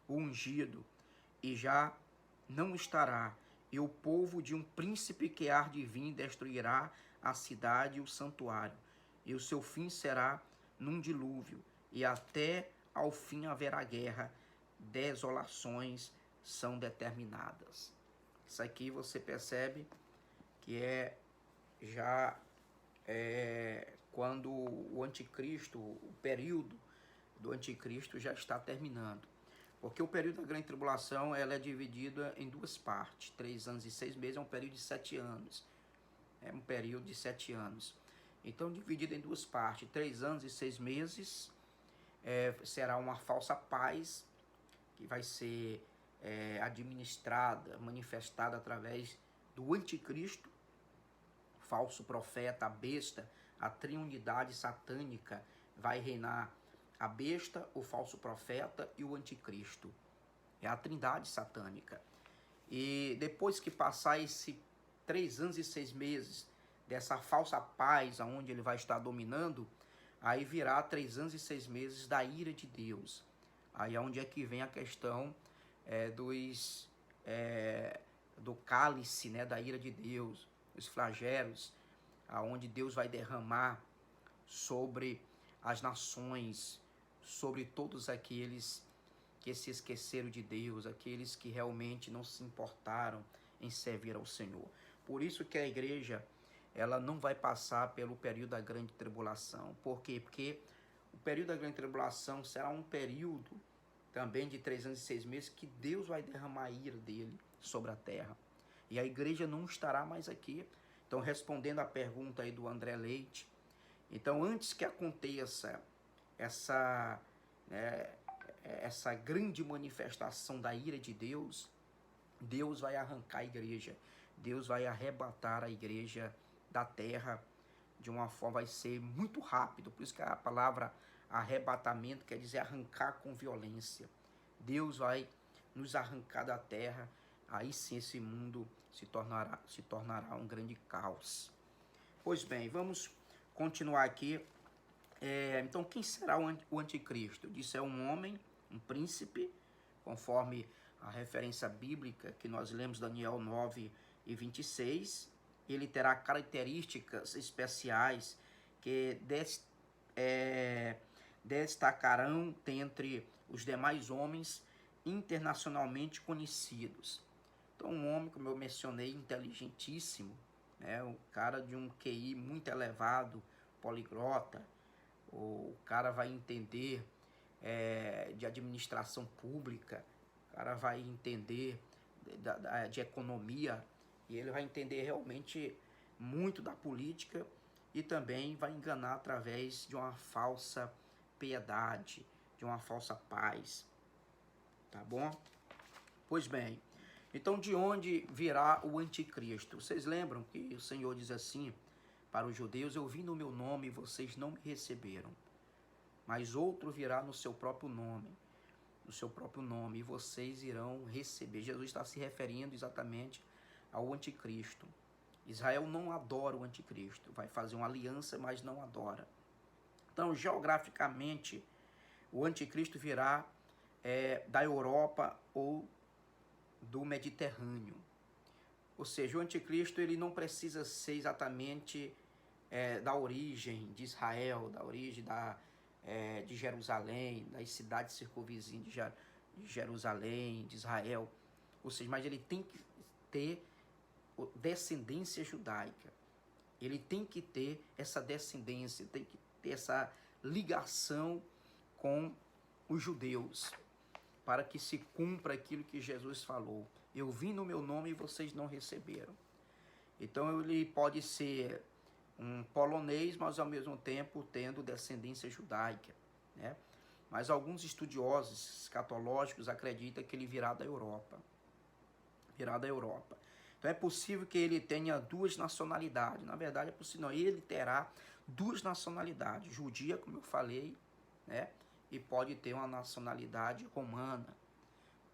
o ungido, e já não estará, e o povo de um príncipe que há de vir destruirá a cidade e o santuário, e o seu fim será num dilúvio, e até ao fim haverá guerra, desolações são determinadas. Isso aqui você percebe que já quando o anticristo, o período do anticristo já está terminando. Porque o período da grande tribulação ela é dividida em duas partes. 3 anos e 6 meses é um período de 7 anos. É um período de 7 anos. Então, dividido em duas partes. 3 anos e 6 meses será uma falsa paz que vai ser administrada, manifestada através do anticristo, falso profeta, a besta, a triunidade satânica vai reinar. A besta, o falso profeta e o anticristo. É a trindade satânica. E depois que passar esse 3 anos e 6 meses dessa falsa paz, onde ele vai estar dominando, aí virá 3 anos e 6 meses da ira de Deus. Aí é onde é que vem a questão do cálice, né, da ira de Deus, os flagelos, aonde Deus vai derramar sobre as nações, sobre todos aqueles que se esqueceram de Deus, aqueles que realmente não se importaram em servir ao Senhor. Por isso que a igreja ela não vai passar pelo período da grande tribulação. Por quê? Porque o período da grande tribulação será um período também de 3 anos e 6 meses que Deus vai derramar a ira dele sobre a terra. E a igreja não estará mais aqui. Então, respondendo à pergunta aí do André Leite, então, antes que aconteça essa grande manifestação da ira de Deus, Deus vai arrancar a igreja, Deus vai arrebatar a igreja da terra de uma forma, vai ser muito rápido, por isso que a palavra arrebatamento quer dizer arrancar com violência. Deus vai nos arrancar da terra, aí sim esse mundo se tornará um grande caos. Pois bem, vamos continuar aqui. Então, quem será o anticristo? Disse, é um homem, um príncipe, conforme a referência bíblica que nós lemos, Daniel 9 e 26. Ele terá características especiais que destacarão dentre os demais homens internacionalmente conhecidos. Então, um homem, como eu mencionei, inteligentíssimo, né? Um cara de um QI muito elevado, poliglota. O cara vai entender de administração pública, o cara vai entender de economia, e ele vai entender realmente muito da política e também vai enganar através de uma falsa piedade, de uma falsa paz. Tá bom? Pois bem, então de onde virá o anticristo? Vocês lembram que o Senhor diz assim para os judeus: eu vim no meu nome e vocês não me receberam, mas outro virá no seu próprio nome, e vocês irão receber. Jesus está se referindo exatamente ao anticristo. Israel não adora o anticristo, vai fazer uma aliança, mas não adora. Então, geograficamente, o anticristo virá da Europa ou do Mediterrâneo. Ou seja, o anticristo ele não precisa ser exatamente da origem de Israel, da origem de Jerusalém, das cidades circunvizinhas de Jerusalém, de Israel. Ou seja, mas ele tem que ter descendência judaica. Ele tem que ter essa descendência, tem que ter essa ligação com os judeus, para que se cumpra aquilo que Jesus falou. Eu vim no meu nome e vocês não receberam. Então ele pode ser um polonês, mas ao mesmo tempo tendo descendência judaica, né? Mas alguns estudiosos escatológicos acreditam que ele virá da Europa. Então é possível que ele tenha duas nacionalidades. Na verdade é possível, não, ele terá duas nacionalidades, judia, como eu falei, né? E pode ter uma nacionalidade romana,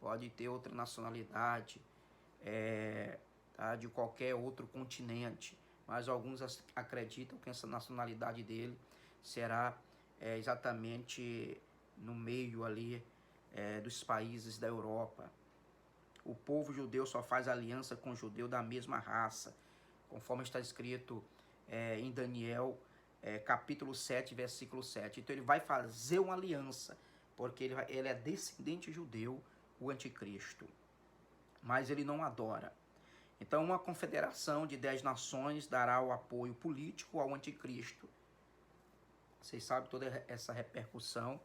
pode ter outra nacionalidade de qualquer outro continente, mas alguns acreditam que essa nacionalidade dele será exatamente no meio ali dos países da Europa. O povo judeu só faz aliança com o judeu da mesma raça, conforme está escrito em Daniel, capítulo 7, versículo 7. Então ele vai fazer uma aliança, porque ele é descendente judeu, o anticristo. Mas ele não adora. Então uma confederação de 10 nações dará o apoio político ao anticristo. Vocês sabem toda essa repercussão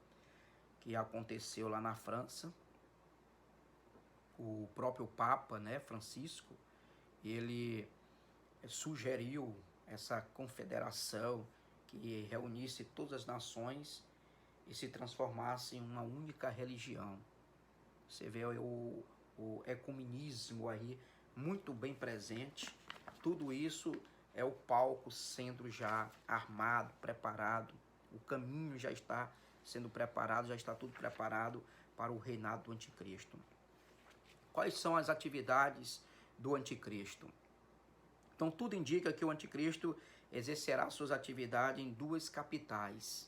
que aconteceu lá na França. O próprio Papa, né, Francisco, ele sugeriu essa confederação que reunisse todas as nações e se transformasse em uma única religião. Você vê o ecumenismo aí muito bem presente. Tudo isso é o palco sendo já armado, preparado. O caminho já está sendo preparado, já está tudo preparado para o reinado do anticristo. Quais são as atividades do anticristo? Então tudo indica que o anticristo exercerá suas atividades em duas capitais.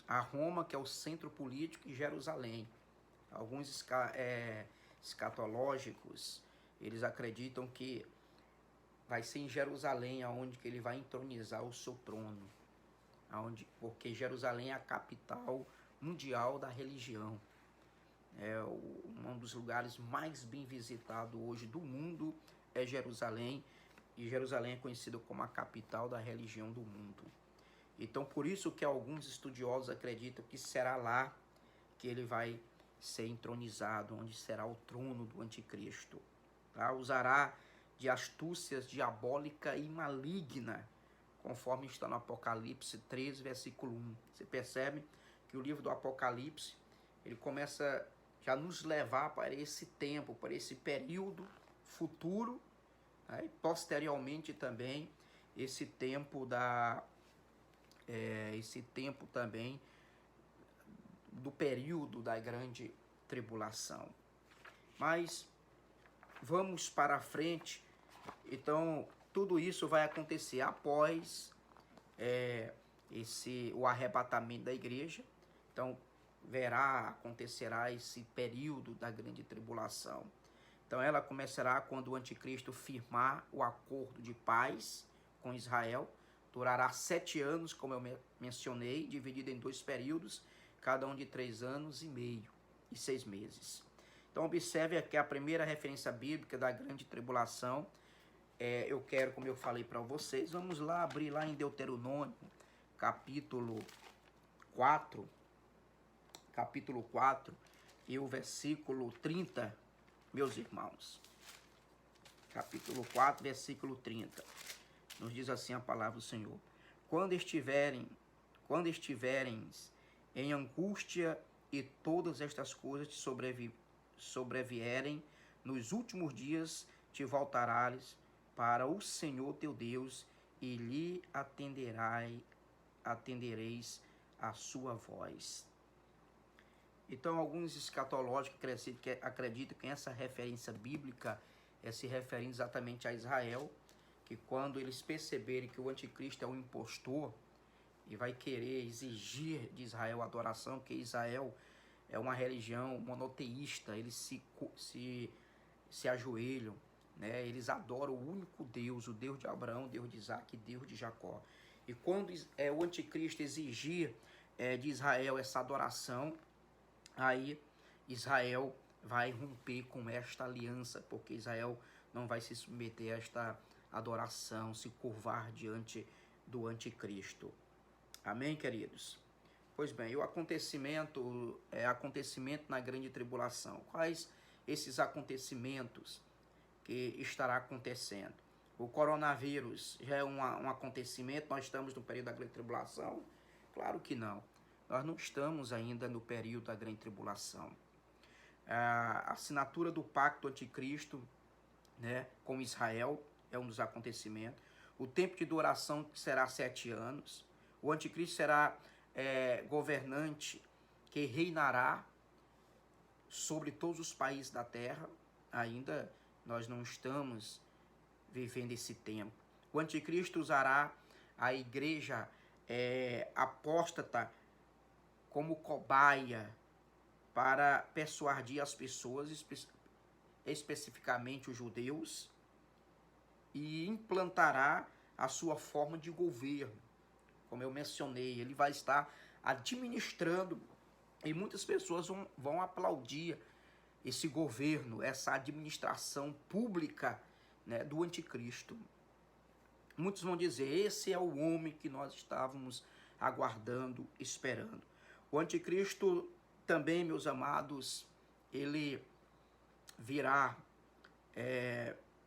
A Roma, que é o centro político, e Jerusalém. Alguns escatológicos, eles acreditam que vai ser em Jerusalém aonde que ele vai entronizar o seu trono. Porque Jerusalém é a capital mundial da religião. É um dos lugares mais bem visitados hoje do mundo é Jerusalém. E Jerusalém é conhecido como a capital da religião do mundo. Então, por isso que alguns estudiosos acreditam que será lá que ele vai ser entronizado, onde será o trono do anticristo. Tá? Usará de astúcias diabólica e maligna, conforme está no Apocalipse 13, versículo 1. Você percebe que o livro do Apocalipse, ele começa já a nos levar para esse tempo, para esse período futuro, né? E posteriormente também esse tempo também do período da grande tribulação. Mas vamos para frente. Então tudo isso vai acontecer após o arrebatamento da igreja. Então acontecerá esse período da grande tribulação. Então ela começará quando o anticristo firmar o acordo de paz com Israel. Durará 7 anos, como eu mencionei, dividido em 2 períodos, cada um de 3 anos e meio e 6 meses. Então observe aqui a primeira referência bíblica da grande tribulação. Eu quero, como eu falei para vocês, vamos lá abrir lá em Deuteronômio, capítulo 4, e o versículo 30, meus irmãos. Capítulo 4, versículo 30. Nos diz assim a palavra do Senhor: quando estiveres em angústia e todas estas coisas te sobrevierem, nos últimos dias te voltarás para o Senhor teu Deus e lhe atendereis a sua voz. Então, alguns escatológicos acreditam que essa referência bíblica se refere exatamente a Israel, que quando eles perceberem que o anticristo é um impostor e vai querer exigir de Israel adoração, que Israel é uma religião monoteísta, eles se ajoelham, né? Eles adoram o único Deus, o Deus de Abraão, Deus de Isaac, Deus de Jacó. E quando o anticristo exigir de Israel essa adoração, aí Israel vai romper com esta aliança, porque Israel não vai se submeter a esta adoração, se curvar diante do anticristo. Amém, queridos? Pois bem, o acontecimento na grande tribulação. Quais esses acontecimentos que estará acontecendo? O coronavírus já é um acontecimento? Nós estamos no período da grande tribulação? Claro que não. Nós não estamos ainda no período da grande tribulação. A assinatura do pacto anticristo, né, com Israel é um dos acontecimentos. O tempo de duração será 7 anos. O anticristo será governante que reinará sobre todos os países da terra. Ainda nós não estamos vivendo esse tempo. O anticristo usará a igreja apóstata como cobaia para persuadir as pessoas, especificamente os judeus, e implantará a sua forma de governo. Como eu mencionei, ele vai estar administrando, e muitas pessoas vão aplaudir esse governo, essa administração pública, né, do anticristo. Muitos vão dizer, esse é o homem que nós estávamos aguardando, esperando. O anticristo também, meus amados, ele virá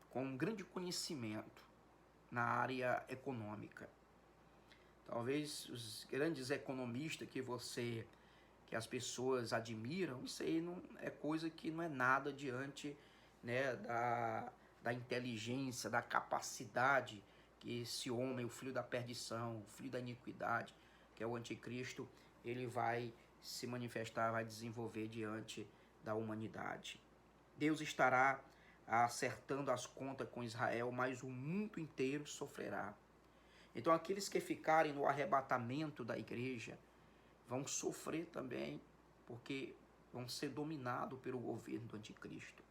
com um grande conhecimento na área econômica. Talvez os grandes economistas que as pessoas admiram, isso aí não é coisa que não é nada diante, né, da inteligência, da capacidade que esse homem, o filho da perdição, o filho da iniquidade, que é o anticristo, ele vai se manifestar, vai desenvolver diante da humanidade. Deus estará acertando as contas com Israel, mas o mundo inteiro sofrerá. Então aqueles que ficarem no arrebatamento da igreja vão sofrer também, porque vão ser dominados pelo governo do anticristo.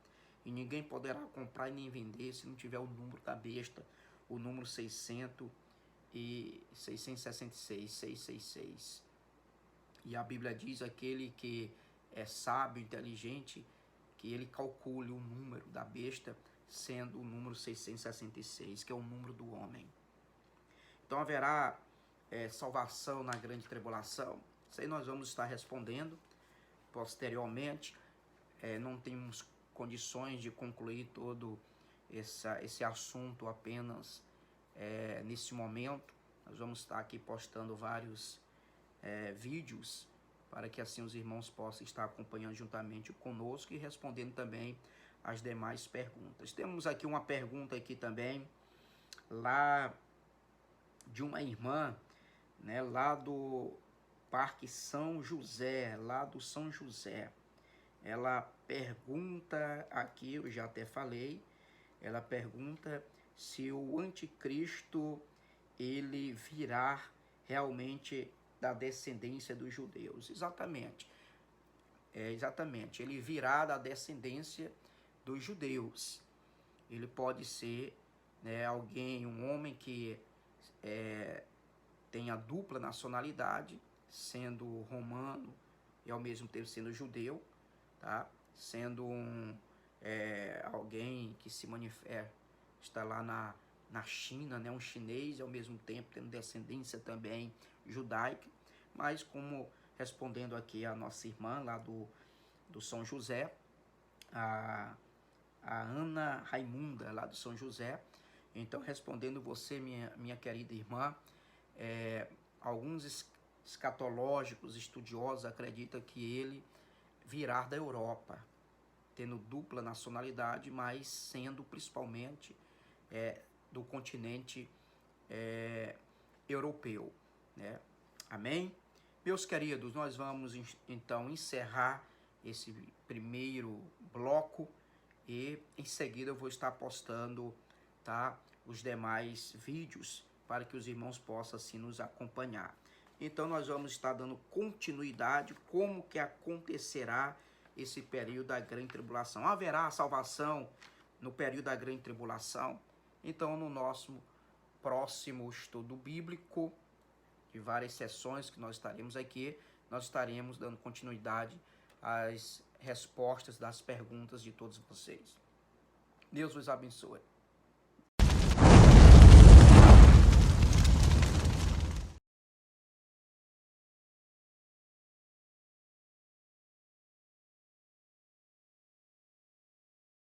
E ninguém poderá comprar e nem vender se não tiver o número da besta, o número 666. E a Bíblia diz, aquele que é sábio, inteligente, que ele calcule o número da besta, sendo o número 666, que é o número do homem. Então haverá salvação na grande tribulação? Isso aí nós vamos estar respondendo posteriormente. Não temos condições de concluir todo esse assunto apenas nesse momento. Nós vamos estar aqui postando vários vídeos para que assim os irmãos possam estar acompanhando juntamente conosco e respondendo também as demais perguntas. Temos aqui uma pergunta aqui também, lá de uma irmã, né, lá do Parque São José, lá do São José. Ela pergunta aqui, eu já até falei, ela pergunta se o anticristo ele virá realmente da descendência dos judeus. Exatamente. Exatamente. Ele virá da descendência dos judeus. Ele pode ser, né, alguém, um homem que tenha dupla nacionalidade, sendo romano e ao mesmo tempo sendo judeu, tá? Sendo alguém que se manifesta lá na China, né? Um chinês e ao mesmo tempo tendo descendência também judaica, mas como respondendo aqui a nossa irmã lá do São José, a Ana Raimunda lá do São José. Então, respondendo você, minha querida irmã, alguns escatológicos, estudiosos, acreditam que ele virá da Europa, tendo dupla nacionalidade, mas sendo principalmente do continente europeu, né? Amém? Meus queridos, nós vamos então encerrar esse primeiro bloco e em seguida eu vou estar postando, tá, os demais vídeos para que os irmãos possam assim nos acompanhar. Então nós vamos estar dando continuidade como que acontecerá esse período da grande tribulação. Haverá salvação no período da grande tribulação? Então no nosso próximo estudo bíblico, de várias sessões que nós estaremos aqui, nós estaremos dando continuidade às respostas das perguntas de todos vocês. Deus vos abençoe.